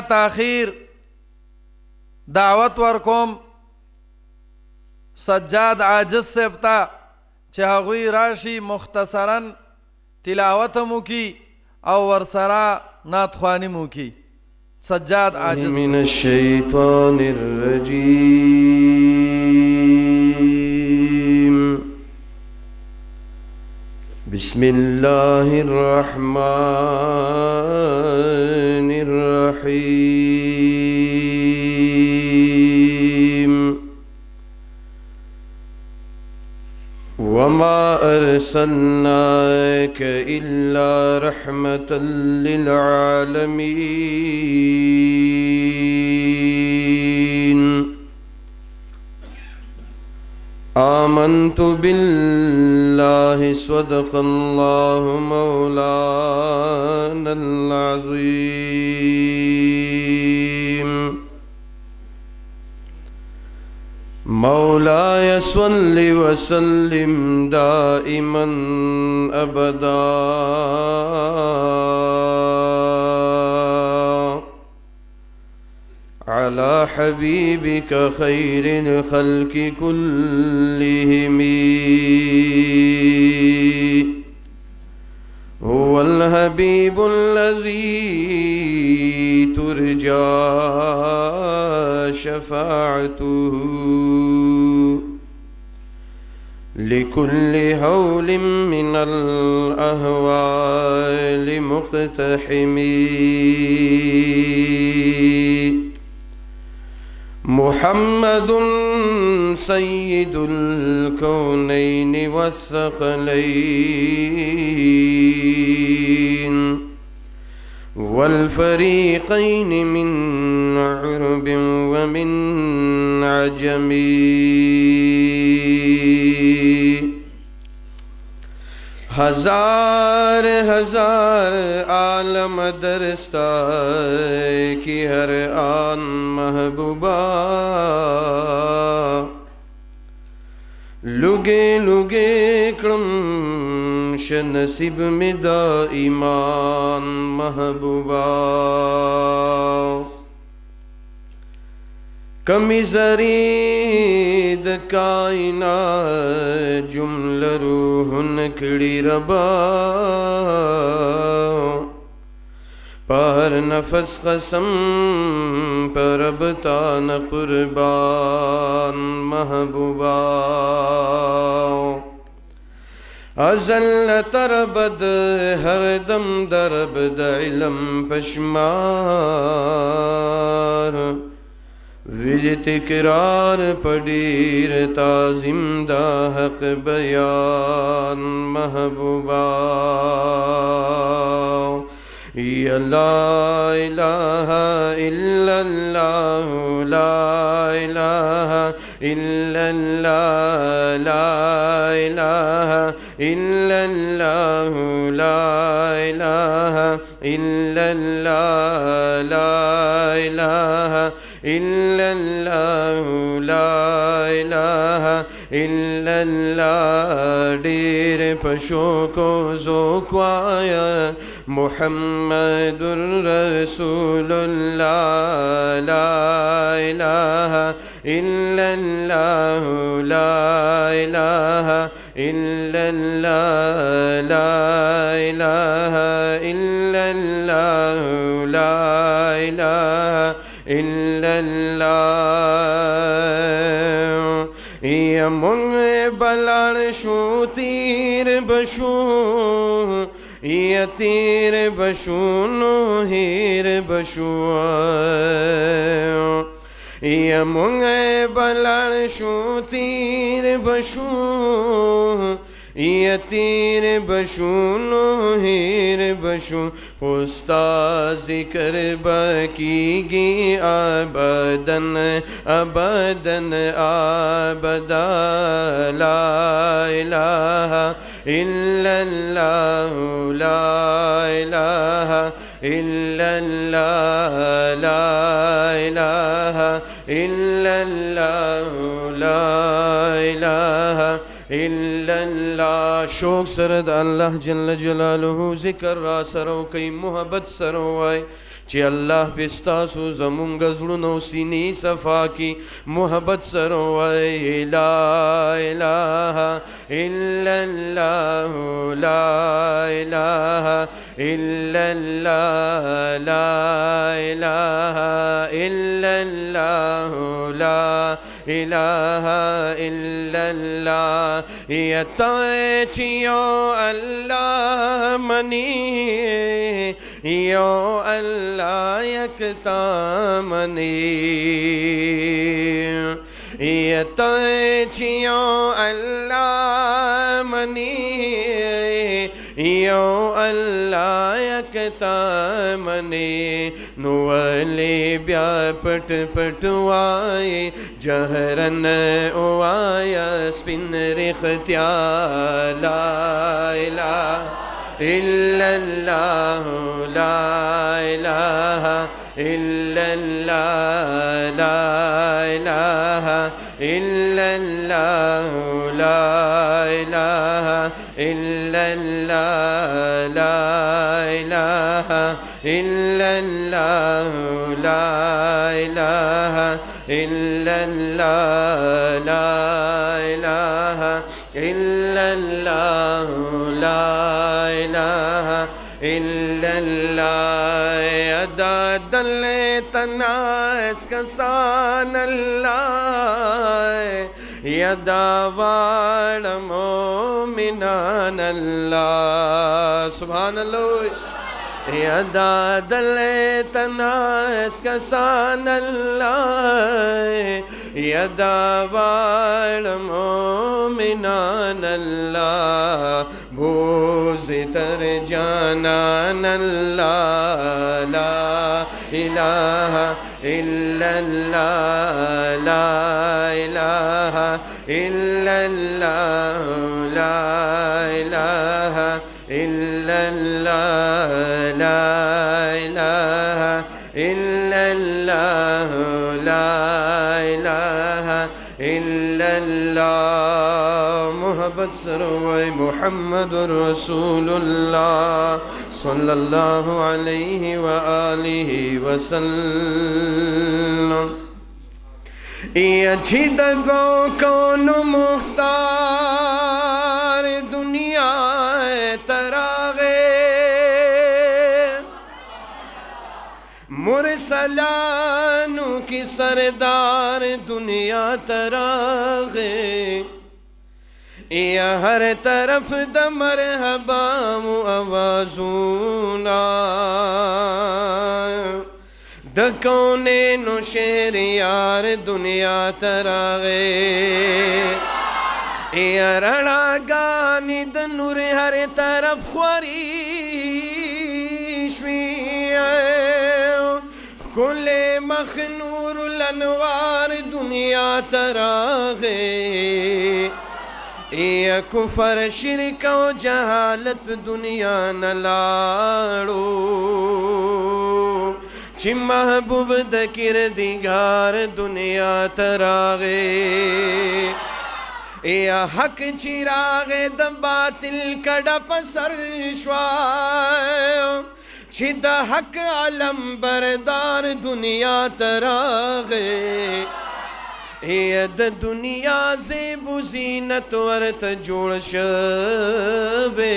تاخیر دعوت ورکوم سجاد عاجز صاحب ته چې هغوی راشي مختصرا تلاوت مو کی او ورسره نعت خوانی مو کی. سجاد عاجز من الشیطان الرجیم بسم الله الرحمن الرحیم وما أرسلناك إلا رحمة للعالمين آمنت بالله صدق الله مولانا العظيم مولاي صل وسلم دائما أبدا على حبيبك خير الخلق كلهم هو الحبيب الذي ترجى شفاعته لكل هول من الأهوال مقتحم محمد سيد الكونين والثقلين والفريقين من عرب ومن عجم ہزار ہزار عالم درستا کی ہر آن محبوبہ لگے لگے کرم شنصیب میں دائمان محبوبہ کمی زرید کائنات جمل روح نکڑی ربا پر نفس قسم پر ابتان قربان محبوبا ازل تربد ہر دم دربد علم پشمار وج تکرار پڑیر تعظیم دا حق بیان محبوبا یا لا الہ الا اللہ لا الہ الا اللہ لا الہ الا اللہ لا الہ الا اللہ لا الہ الا اللہ لا الہ الا اللہ دیر پشو کو ذوق آیا محمد رسول اللہ لا الہ الا اللہ لا الہ الا اللہ لا الہ الا اللہ لا الہ الا اللہ یا من بلال شو تیر بشو یا تیر بشو نو ہیر بشو یا من بلال شو تیر بشو یا تیر بشو نو ہیر بشو استا ذکر بکی گی ابدن ابدن آبدا لا الہ الا اللہ لا الہ الا اللہ لا الہ الا اللہ لا الہ الا اللہ شوق سرد اللہ جل جلالہ ذکر را سرو کئی محبت سرو آئے چې الله پستاسو زمونږ زړونو سینې صفا کی محبت سره وای لا اله الا الله لا اله الا الله لا اله الا الله لا اله الا الله یتایچیو الله منی یو الله یکتا منی یتایچیو الله منی یو الله یکتا منی نو ولی بیا پټ پټ وای جهرن وای سپین رختیا لا اله الا الله لا اله الا الله لا اله الا الله لا اله الا الله لا اله الا الله لا اله الا الله لا اله الا الله لا اله الا الله يدا دلتنا اسكسان الله يدا والمؤمنان الله سبحان الله يدا دلتنا اسكسان الله يدا والمؤمنان الله بوز تر جانان الله لا اله الا الله لا اله الا الله لا اله الا الله لا اله الا الله لا اله الا الله محبت سروي محمد رسول الله صلى الله عليه وآله وسلم يا جدگو کون مختار دنیا تراغے مرسلانو کی سردار دنیا تراغے یا ہر طرف د مرحبا آوازونا د کونینو شہریار دنیا تراغے یا رڑا گانی د نور ہر طرف خوری کل مخنور الانوار دنیا تراغے یا کفر شرک و جہالت دنیا نلاڑو چی محبوب د کردگار دنیا تراغے یا حق چراغ د باطل کڑا پسر شوا چی د حق علم بردار دنیا تراغے یا د دنیا زیب و زینت ورت جوڑ شوے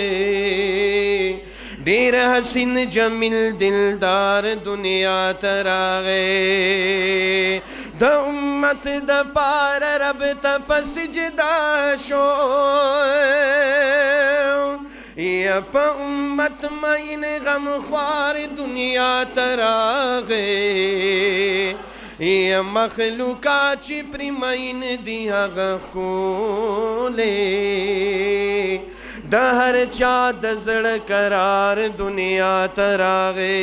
دیر حسین جمیل دلدار دنیا تراغے د امت د پار رب تپ سجدہ شو یا پا امت مین غم خوار دنیا تراغے یا مخلوقا چی پری مین دیا غخولے دا ہر چا دزڑ قرار دنیا تراغے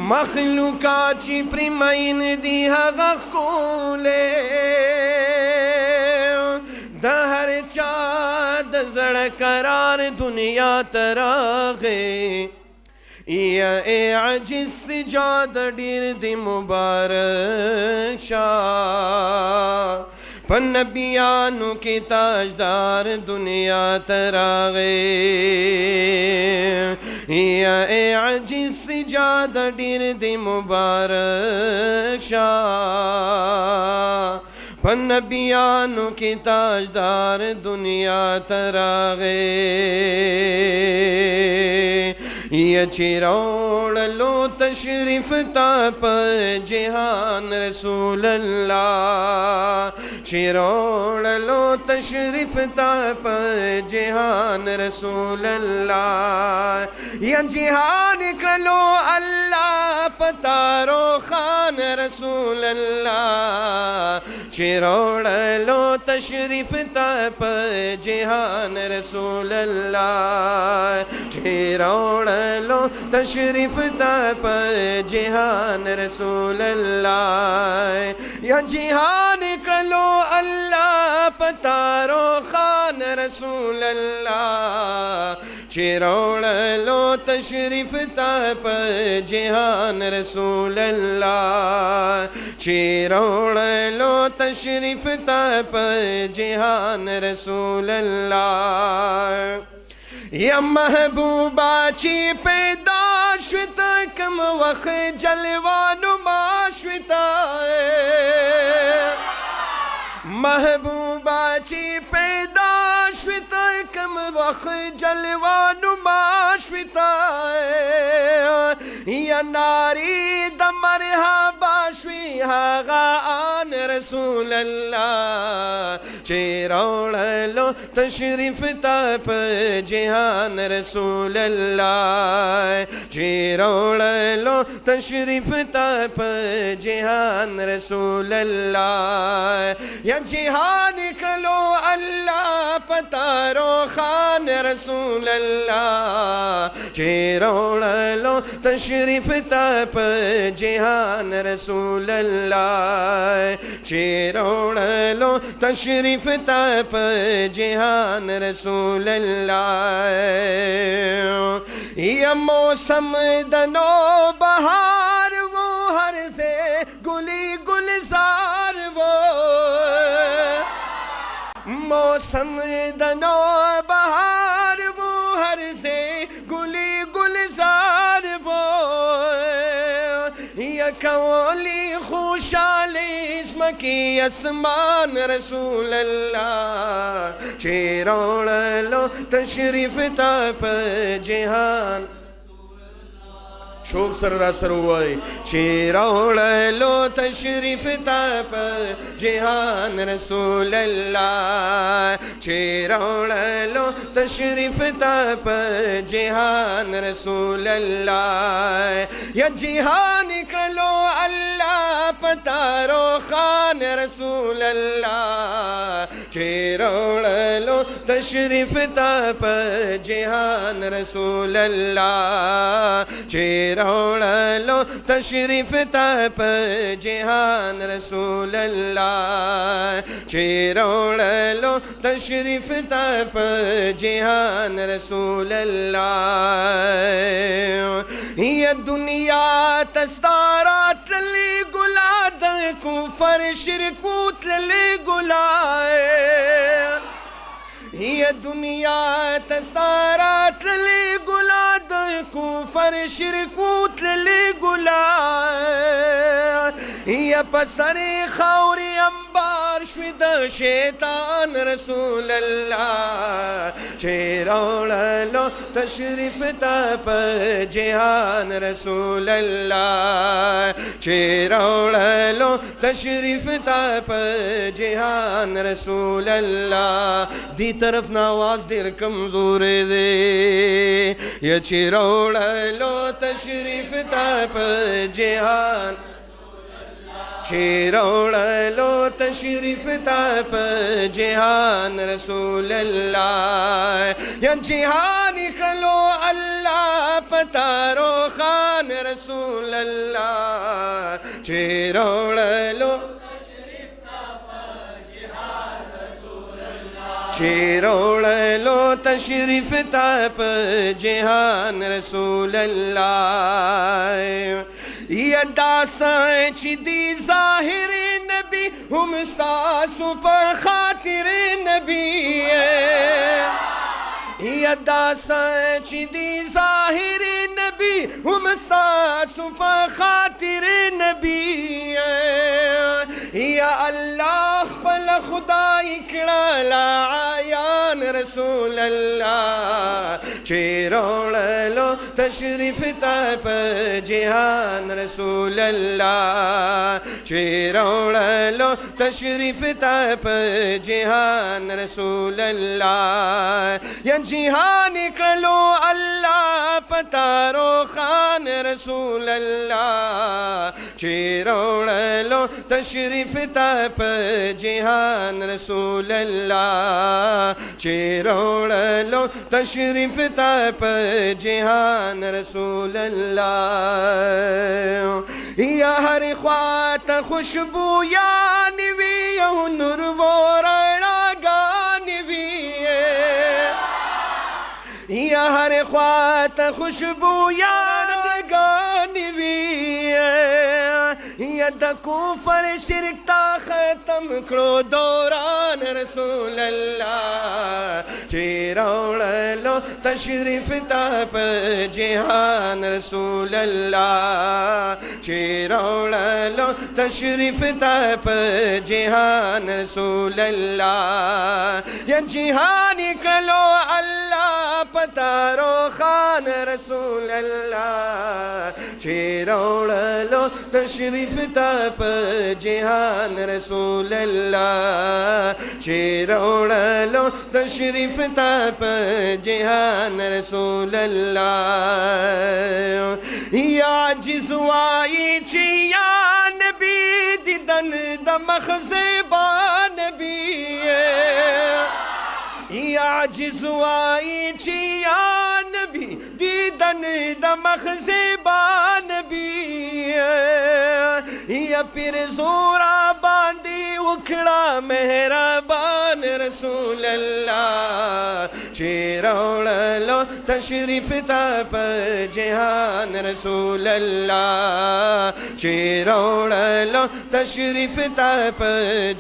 مخلوقا چی پری مین دیا غخولے دا ہر چا دزڑ قرار دنیا تراغے یا اے عجز سجاد دیر دی مبارک شاہ پن نبیانو کی تاجدار دنیا تراغے या ए अजीज सजादा डीर दी मुबारक शाह पन्नबियानु की ताजदार दुनिया तरागे ये चिरोड़ लो तशरीफ ताप जहान रसूल अल्लाह चिरोड़ लो तशरीफ ताप जहान रसूल अल्लाह या जिहान कलो अल्लाह पतारो खान रसूल अल्लाह चिरोड़ लो तशरीफ ताप जहान रसूल अल्लाह चिरोड़ लो तशरीफ ताप जहान रसूल अल्लाह या जिहान कलो अल्लाह पतारो खान रसूल अल्लाह चिरोड़ लो तशरीफ ताप जहान रसूल अल्लाह चिरोड़ लो तशरीफ ताप जहान रसूल अल्लाह या महबूबा ची पैदाश्वित कम वख जलवानुमा श्विता महबूबा ची पैदाश्वित कम वख जलवानुमा श्विता या नारी दमरहबा श्विहा आन रसूल अल्लाह चिरोड़ लो तशरीफ ताप जहान रसूल अल्लाह चिरोड़ लो तशरीफ ताप जहान रसूल अल्लाह या जिहान कलो अल्लाह पतारो खान रसूल अल्लाह चिरोड़ लो तशरीफ ताप जहान रसूल अल्लाह चिरोड़ लो तशरीफ ताप जहान रसूल अल्लाह या मौसम दनो बहार वो हर से गुली गुलजार वो मौसम दनो बहार वो हर से गुली गुलजार वो या कौली खुशाली इसम की असमान रसूल अल्लाह चिरोड़ लो तशरीफ ताप जहान शोक सररा सरुवाई चिरोड़ लो तशरीफ ताप जहान रसूल अल्लाह चिरोड़ लो तशरीफ ताप जहान रसूल अल्लाह या जिहान कलो अल्लाह पतारो खान रसूल अल्लाह चिरोड़ लो तशरीफ ताप जहान रसूल अल्लाह चिरोड़ लो तशरीफ ताप जहान रसूल अल्लाह चिरोड़ लो तशरीफ ताप जहान रसूल अल्लाह ये दुनिया तस्तारा तली गुलाद कुफर शिरकूत ले गुलाए ये दुनिया तस्तारा तली गुलाद कुफर शिरकूत ले गुलाए ये पसरे खौरी अंबार श्विद शैतान रसूल अल्लाह चिरोड़ लो तशरीफ ताप जहान रसूल अल्लाह चिरोड़ लो तशरीफ ताप जहान रसूल अल्लाह दी तरफ नवाज दिल कमजोर दे ये चिरोड़ लो तशरीफ ताप जहान चिरोड़ लो तशरीफ ताप जहान रसूल अल्लाह या जिहान कलो अल्लाह पतारो खान रसूल अल्लाह चिरोड़ लो चिरोड़ लो तशरीफ ताप जहान रसूल अल्लाह ये दासां चिदी ज़ाहिर नबी हम स्तासु पर खातिर नबी यदा सच दी ज़ाहिर नबी हमस्ता सुपा खातिर नबी या अल्लाह पल खुदाई कड़ा आयान रसूल अल्लाह चेरोड़ लो तशरीफ तप जिहान रसूल अल्लाह चेरोड़ लो तशरीफ तप जिहान रसूल अल्लाह या जिहान निकलो अल्लाह पतारो खान रसूल अल्लाह चेरोड़ लो तशरीफ तप जिहान रसूल अल्लाह चेरोड़ लो तशरीफ तप जिहान रसूल अल्लाह या हर ख्वात खुशबू या निवी नूर वो रणा गानवी या हर ख्वात खुशबू या गानवी यदकू फर शिरकता ख़त्म करो दौरान रसूल अल्लाह चेरोड़ लो तशरीफ तप जिहान रसूल अल्लाह चेरोड़ लो तशरीफ तप जिहान रसूल अल्लाह या जिहान निकलो अल्लाह पतारो खान रसूल अल्लाह चेरोड़ लो तशरीफ तप जिहान रसूल अल्लाह चेरोड़ लो तशरीफ तप जिहान रसूल अल्लाह या जिज़वाई चिया नबी दिदन दमखज़बान नबी या जिज़वाई चिया नबी दीदन दमखज़बान नबी या फिर जोरा बांधी उखड़ा मेहरबान रसूल अल्लाह चेरोड़ लो तशरीफ तप जिहान रसूल अल्लाह चेरोड़ लो तशरीफ तप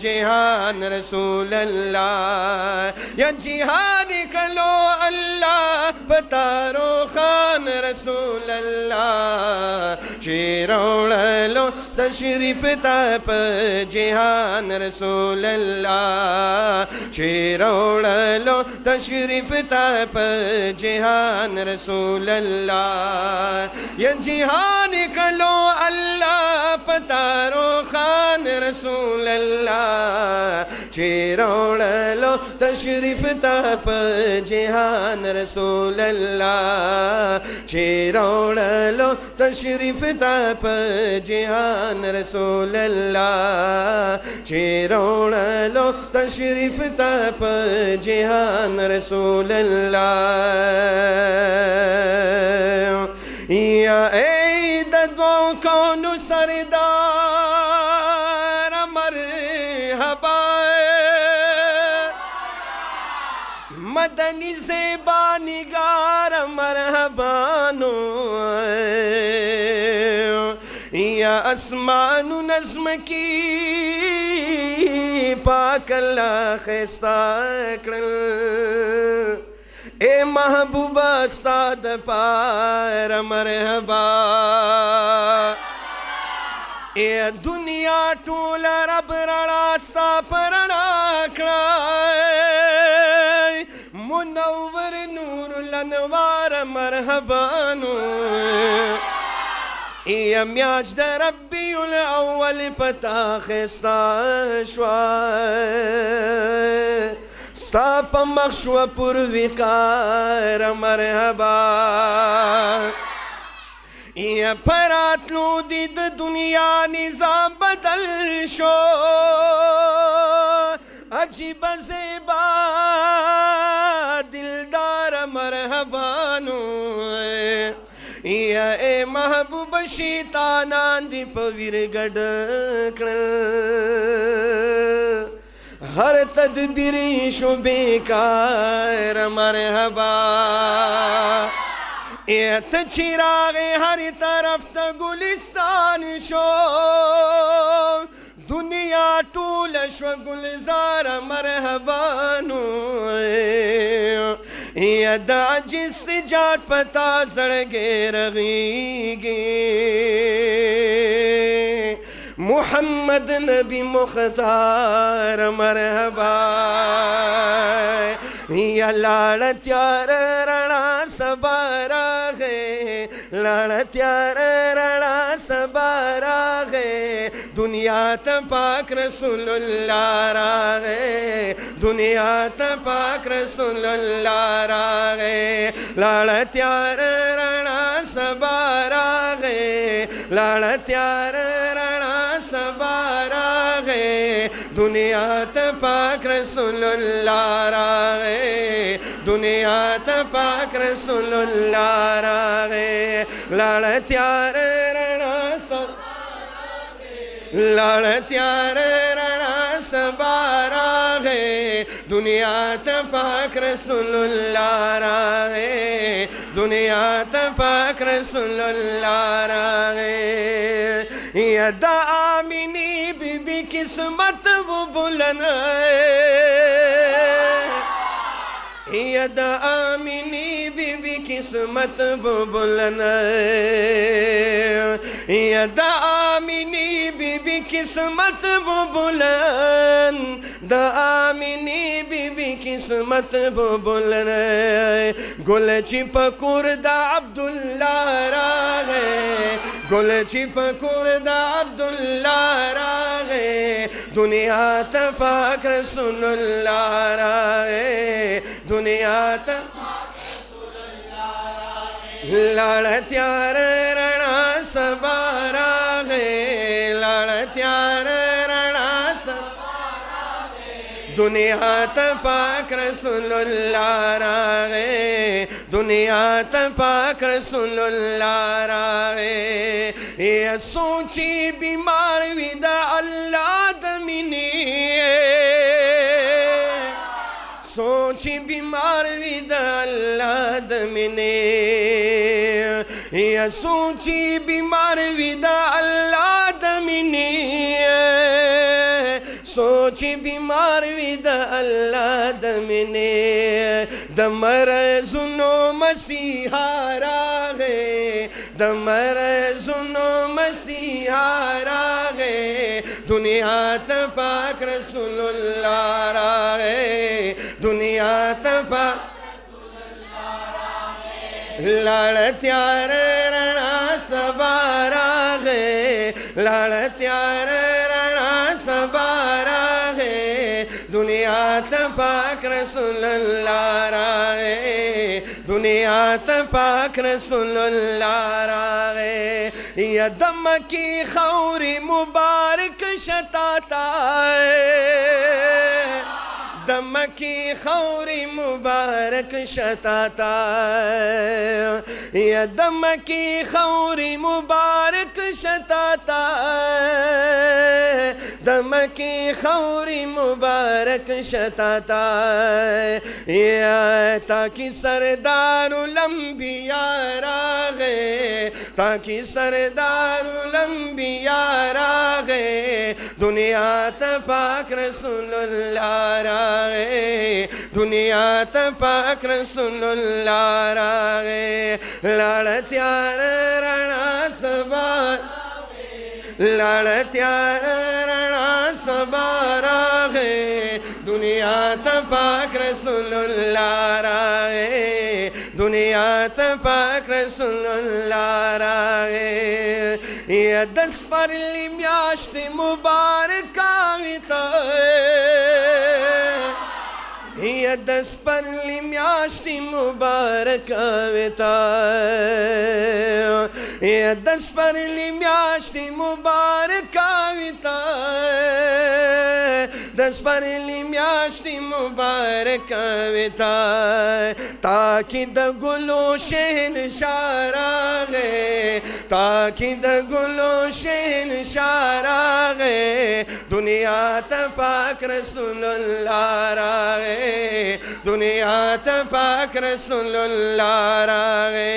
जिहान रसूल अल्लाह या जिहान निकलो अल्लाह पतारो खान रसूल अल्लाह चेरोड़ लो तशरीफ तप जिहान रसूल अल्लाह चेरोड़ लो तशरीफ तप जिहान रसूल अल्लाह या जिहान निकलो अल्लाह पतारो खान रसूल अल्लाह चेरोड़ लो तशरीफ तप जिहान रसूल अल्लाह चेरोड़ लो तशरीफ तप जिहान रसूल अल्लाह चेरोड़ लो तशरीफ तप जिहान रसूल अल्लाह या दो कौन सरदार मरहबा मदनी ज़ेबा निगार मरहबानो या आसमानु नज़्म की पाक अल्लाह ख़िस्ता ए महबूबा उस्ताद पार मरहबा ए दुनिया टोल रब रास्ता परना मुनव्वर नूर लनवार मरहबानो या म्याज द रब्बियुल अव्वल पता ख़िस्ता शवा स्ताप मखशवा पुरविकार मरहबा या परातलो दीद दुनिया निज़ाम बदल शो अजीब ज़ेबा दिलदार मरहबानो या ए महबूब शीतानांदी पवीर गड हर तदबीरी शो बेकार मरहबा एत चिरागे हर तरफ त गुलिस्तान शो दुनिया टूल शो गुलजार मरहबानो यदा जिस जात पता सड़गे रगीगे मुहम्मद नबी मुख्तार मरहबा या लाड़ त्यार रणा सबारा है लाड़ त्यार रणा सबारा है दुनिया त पाक रसूलुल्लाह रा है दुनिया त पाक रसूलुल्लाह रा है लाड़ त्यार रणा सबारा है लाड़ त्यार रणा सबारा है दुनिया त पाक रसूलुल्लाह रा है दुनिया त पाक रसूलुल्लाह रा है लाड़ त्यार रणा लाड़ त्यार रणा सबारा है दुनिया त पाक रसूलुल्लाह रा है दुनिया त पाक रसूलुल्लाह रा है यदा आमिनी बीबी किस्मत वो बुलंद यदा आमिनी बीबी किस्मत वो बुलंद यदा आमिनी बीबी किस्मत वो बुलंद द आमिनी बीबी किस्मत वो बुलंद गुल चिपकुर दा अब्दुल्ला रा है गुल चिपकुर दा अब्दुल्ला रा है दुनिया त पाक रसूलुल्लाह रा है दुनिया त लाड़ त्यार रणा सबारा है लाड़ त्यार रणा सबारा है दुनिया त पाक रसूलुल्लाह रा है दुनिया त पाक रसूलुल्लाह रा है ये सोची बीमार विदा अल्लाह दमिनी सोची बीमार विदा अल्लाह दमिने या सोची बीमार विदा अल्लाह दमिने सोची बीमार विदा अल्लाह दमिने दमर सुनो मसीहा रा है दमर सुनो मसीहा रा है दुनिया त पाक रसूलुल्लाह रा है दुनिया त पाक लाड़ त्यार रणा सबारा है लाड़ त्यार रणा सबारा है दुनिया त पाक रसूलुल्लाह रा है दुनिया त पाक रसूलुल्लाह रा है या दम की खौरी मुबारक शताता दम की खौरी मुबारक शताता या दम की खौरी मुबारक शताता दम की खौरी मुबारक शताता या ताकि सरदारुल अंबिया रा है ताकि सरदारुल अंबिया रा है दुनिया त पाक रसूलुल्लाह रा है दुनिया त पाक रसूलुल्लाह रा है लाड़ त्यार रणा सबार लाड़ त्यार रणा सबारा है दुनिया त पाक रसूलुल्लाह रा है दुनिया त पाक रसूलुल्लाह रा है या 10 परली म्याश्त मुबारक आविता या 10 परली म्याश्त मुबारक आविता या 10 परली म्याश्त मुबारक आविता 10 परली म्याश्त मुबारक आविता ताकि द गुलो शहन शारा है ताकि द गुलो शहन शारा है दुनिया त पाक रसूलुल्लाह रा है दुनिया त पाक रसूलुल्लाह रा है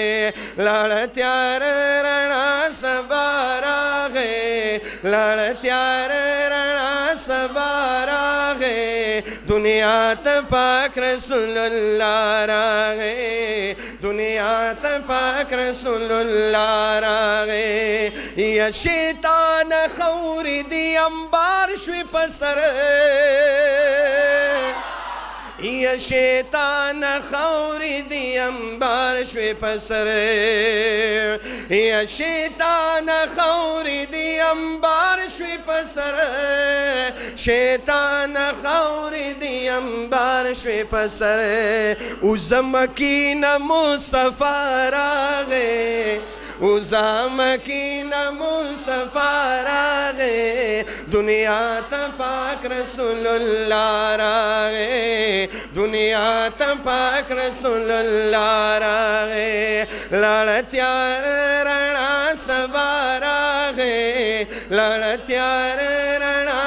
लाड़ त्यार रणा सबारा है लाड़ त्यार रणा سبا راغے دنیا تا پاک رسول اللہ راغے دنیا تا پاک رسول اللہ راغے یا شیطان خور دی انبار شوی پسر یا شیطان خور دی انبار شوی پسر یا شیطان خور دی انبار شوی پسر شیطان خور دی انبار شوی پسر اوزمکین مصطفی راغے اوزمکین مصطفی راغے دنیا تا پاک رسول اللہ راغے دنیا تا پاک رسول اللہ راغے لڑتیار رنا سبا راغے لڑتیار رنا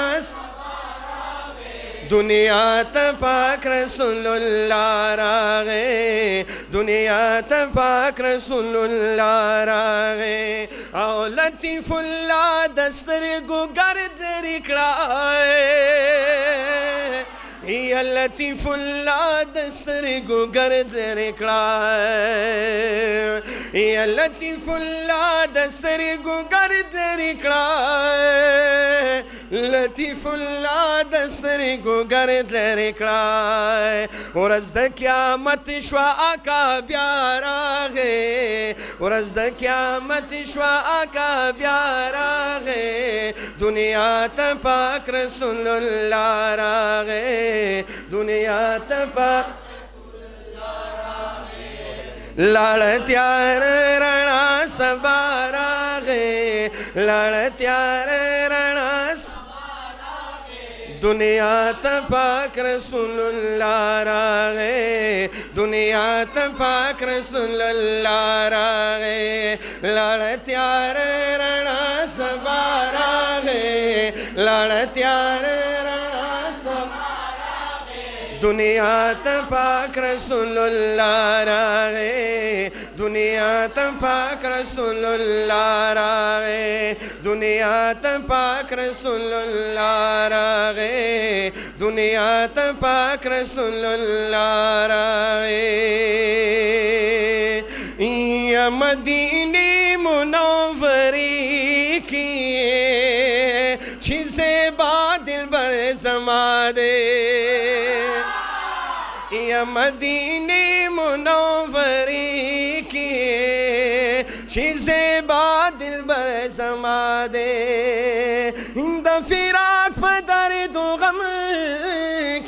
دنیا تا پاک رسول اللہ راغے دنیا تا پاک رسول اللہ راغے او لطیف اللہ دسترگو گرد رکڑائے یا لطیف اللہ دسترگو گرد رکڑائے یا لطیف اللہ دسترگو گرد رکڑائے لطیف اللہ دسترگو گرد رکڑائے ورز دا قیامت شوا آقا بیار آگے ورز دا قیامت شوا آقا بیار آگے دنیا تا پاک رسول اللہ راغے دنیا تا پاک لڑتیار رنا سبا راغے لڑتیار رنا دنیا تا پاک رسول اللہ راغے دنیا تا پاک رسول اللہ راغے لڑتیار رنا سبا راغے لڑتیار رنا سبا دنیا تا پاک رسول اللہ راغے دنیا تا پاک رسول اللہ راغے دنیا تا پاک رسول اللہ راغے دنیا تا پاک رسول اللہ راغے یا مدینی منوری کی چیزیں بادل بر زمادے یا مدینی منوری کی چیزیں بادل بر زمادے دا فراق پہ درد و غم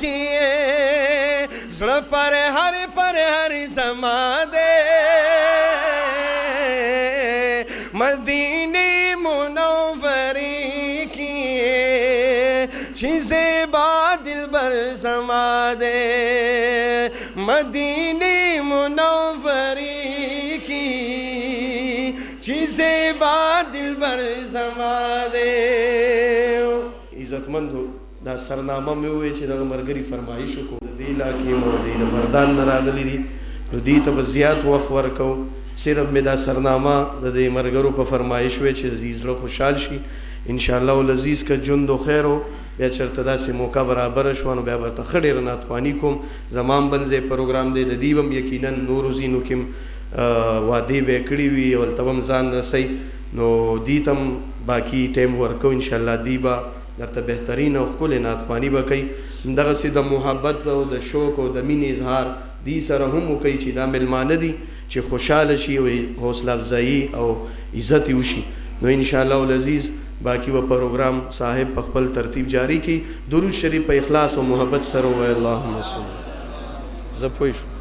کیے زڑ پر ہر زمادے مدینی منوری کی چیزیں بادل بر زمادے مدینی منوری کی چیزیں بادل بر زمادے عزت مندو دا سرنامه مې وویل چې دغه ملګري فرمایش وکړو د دې علاقې مو د مردان نه راغلي دي نو دې ته به زیات وخت ورکوو صرف مې دا سرنامه د دې ملګرو په فرمایش وی چې زړه خوشحال شي انشاءالله العزیز که ژوند و خیر و بیا چېرته داسې موقع برابره شوه نو بیا به ته ښه ډېره ناتخواني کوم زما هم بل ځای پروګرام دی د دې به هم یقینا نورو ځینو کې هم وعدې به یې کړي وي او هلته به هم ځان رسئ نو دې ته هم باقي ټایم ورکوو انشاءالله دې به درته بهترین او ښکلې ناتخواني به کوي همدغسې د محبت او د شوق او د مینې اظهار دې سره هم وکوي چې دا مېلمانه دي چې خوشحاله شي او حوصله افزایي او عزت یې وشي نو انشاءالله العزیز باقی و پروگرام صاحب په خپل ترتیب جاری کی درود شریف په اخلاص او محبت سره وای اللهم صل زه پوه شوم